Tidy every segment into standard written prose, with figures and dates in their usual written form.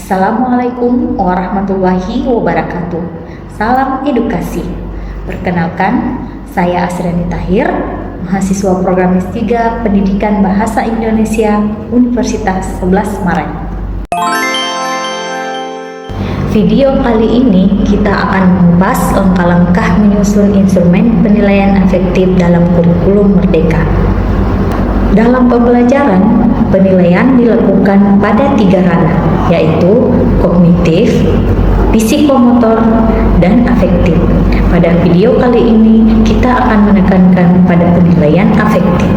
Assalamualaikum warahmatullahi wabarakatuh. Salam edukasi. Perkenalkan, saya Asriani Tahir, mahasiswa program S3 Pendidikan Bahasa Indonesia Universitas 11 Maret. Video kali ini kita akan membahas langkah-langkah menyusun instrumen penilaian efektif dalam kurikulum Merdeka. Dalam pembelajaran, penilaian dilakukan pada 3 ranah, yaitu kognitif, psikomotor, dan afektif. Pada video kali ini, kita akan menekankan pada penilaian afektif.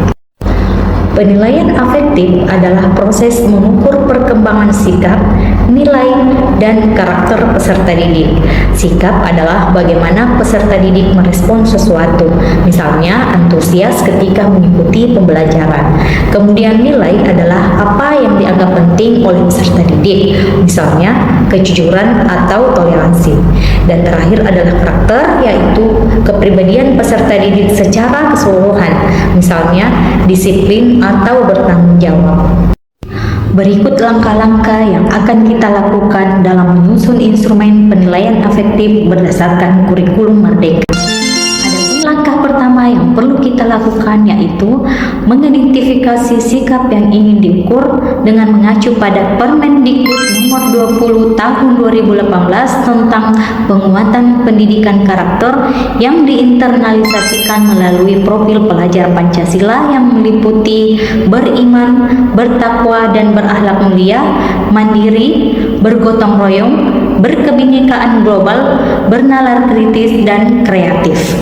Penilaian afektif adalah proses mengukur perkembangan sikap, nilai, dan karakter peserta didik. Sikap adalah bagaimana peserta didik merespon sesuatu, misalnya antusias ketika mengikuti pembelajaran. Kemudian nilai adalah apa yang dianggap penting oleh peserta didik, misalnya kejujuran atau toleransi. Dan terakhir adalah karakter, yaitu kepribadian peserta didik secara keseluruhan, misalnya disiplin atau bertanggung jawab. Berikut langkah-langkah yang akan kita lakukan dalam menyusun instrumen penilaian afektif berdasarkan kurikulum Merdeka. Adapun langkah pertama yang perlu kita lakukan yaitu mengidentifikasi sikap yang ingin diukur dengan mengacu pada Permendikbud nomor 20 tahun 2018 tentang penguatan pendidikan karakter yang diinternalisasikan melalui profil pelajar Pancasila yang meliputi beriman, bertakwa dan berakhlak mulia, mandiri, bergotong royong, berkebinekaan global, bernalar kritis dan kreatif.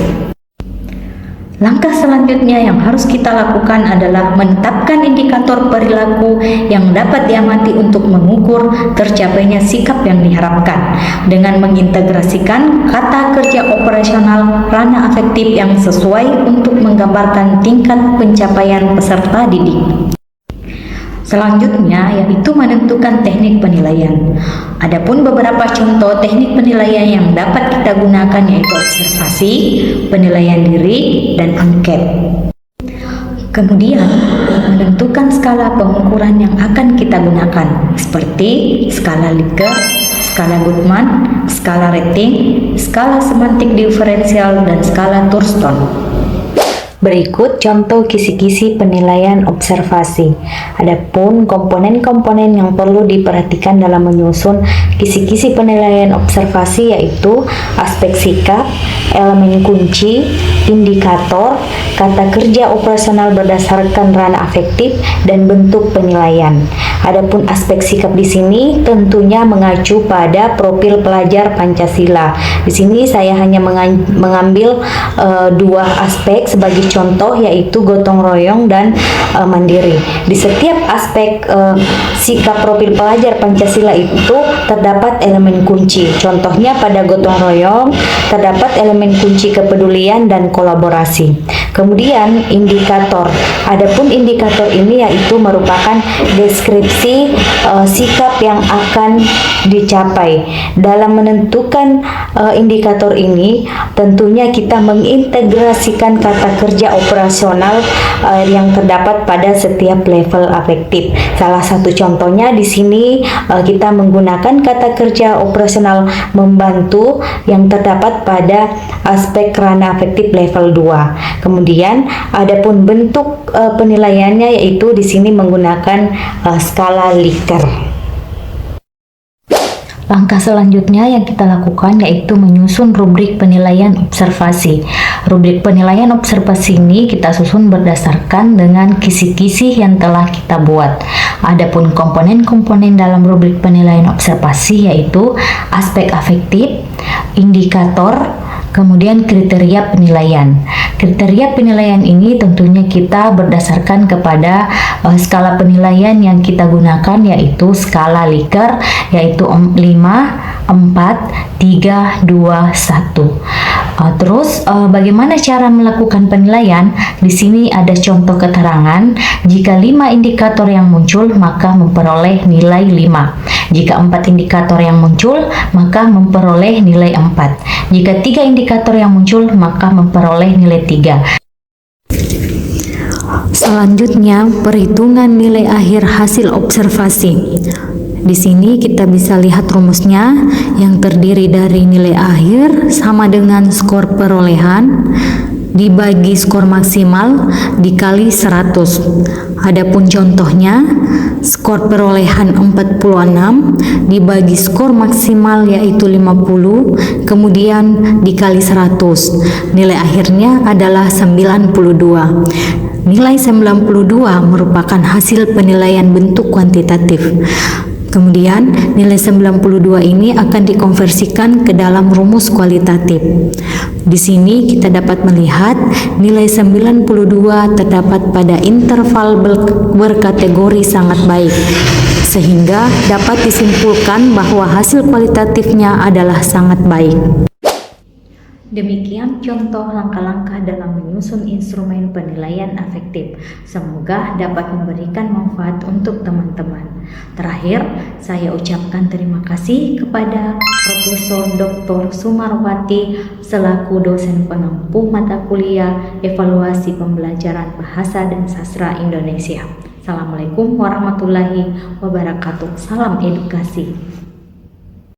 Langkah selanjutnya yang harus kita lakukan adalah menetapkan indikator perilaku yang dapat diamati untuk mengukur tercapainya sikap yang diharapkan dengan mengintegrasikan kata kerja operasional ranah afektif yang sesuai untuk menggambarkan tingkat pencapaian peserta didik. Selanjutnya yaitu menentukan teknik penilaian. Adapun beberapa contoh teknik penilaian yang dapat kita gunakan yaitu observasi, penilaian diri, dan angket. Kemudian menentukan skala pengukuran yang akan kita gunakan seperti skala Likert, skala Goodman, skala rating, skala semantik diferensial, dan skala Thurston. Berikut contoh kisi-kisi penilaian observasi. Adapun komponen-komponen yang perlu diperhatikan dalam menyusun kisi-kisi penilaian observasi yaitu aspek sikap, elemen kunci, indikator, kata kerja operasional berdasarkan ranah afektif, dan bentuk penilaian. Adapun aspek sikap di sini tentunya mengacu pada profil pelajar Pancasila. Di sini saya hanya mengambil 2 aspek sebagai contoh yaitu gotong royong dan mandiri. Di setiap aspek sikap profil pelajar Pancasila itu terdapat elemen kunci. Contohnya pada gotong royong terdapat elemen kunci kepedulian dan kolaborasi. Kemudian indikator. Adapun indikator ini yaitu merupakan deskripsi sikap yang akan dicapai. Dalam menentukan indikator ini tentunya kita mengintegrasikan kata kerja operasional yang terdapat pada setiap level afektif. Salah satu contohnya di sini kita menggunakan kata kerja operasional membantu yang terdapat pada aspek ranah afektif level 2. Kemudian adapun bentuk penilaiannya yaitu di sini menggunakan skala Likert. Langkah selanjutnya yang kita lakukan yaitu menyusun rubrik penilaian observasi. Rubrik penilaian observasi ini kita susun berdasarkan dengan kisi-kisi yang telah kita buat. Adapun komponen-komponen dalam rubrik penilaian observasi yaitu aspek afektif, indikator, kemudian kriteria penilaian. Kriteria penilaian ini tentunya kita berdasarkan kepada skala penilaian yang kita gunakan yaitu skala Likert yaitu 5, 4, 3, 2, 1. Terus bagaimana cara melakukan penilaian? Di sini ada contoh keterangan. Jika 5 indikator yang muncul maka memperoleh nilai 5. Jika 4 indikator yang muncul maka memperoleh nilai 4. Jika 3 indikator yang muncul maka memperoleh nilai 3. Selanjutnya, perhitungan nilai akhir hasil observasi. Di sini kita bisa lihat rumusnya yang terdiri dari nilai akhir sama dengan skor perolehan dibagi skor maksimal dikali 100. Adapun contohnya, skor perolehan 46 dibagi skor maksimal yaitu 50, kemudian dikali 100. Nilai akhirnya adalah 92. Nilai 92 merupakan hasil penilaian bentuk kuantitatif. Kemudian nilai 92 ini akan dikonversikan ke dalam rumus kualitatif. Di sini kita dapat melihat nilai 92 terdapat pada interval berkategori sangat baik, sehingga dapat disimpulkan bahwa hasil kualitatifnya adalah sangat baik. Demikian contoh langkah-langkah dalam menyusun instrumen penilaian afektif. Semoga dapat memberikan manfaat untuk teman-teman. Terakhir, saya ucapkan terima kasih kepada Profesor Dr. Sumarwati selaku dosen pengampu mata kuliah Evaluasi Pembelajaran Bahasa dan Sastra Indonesia. Assalamualaikum warahmatullahi wabarakatuh. Salam edukasi.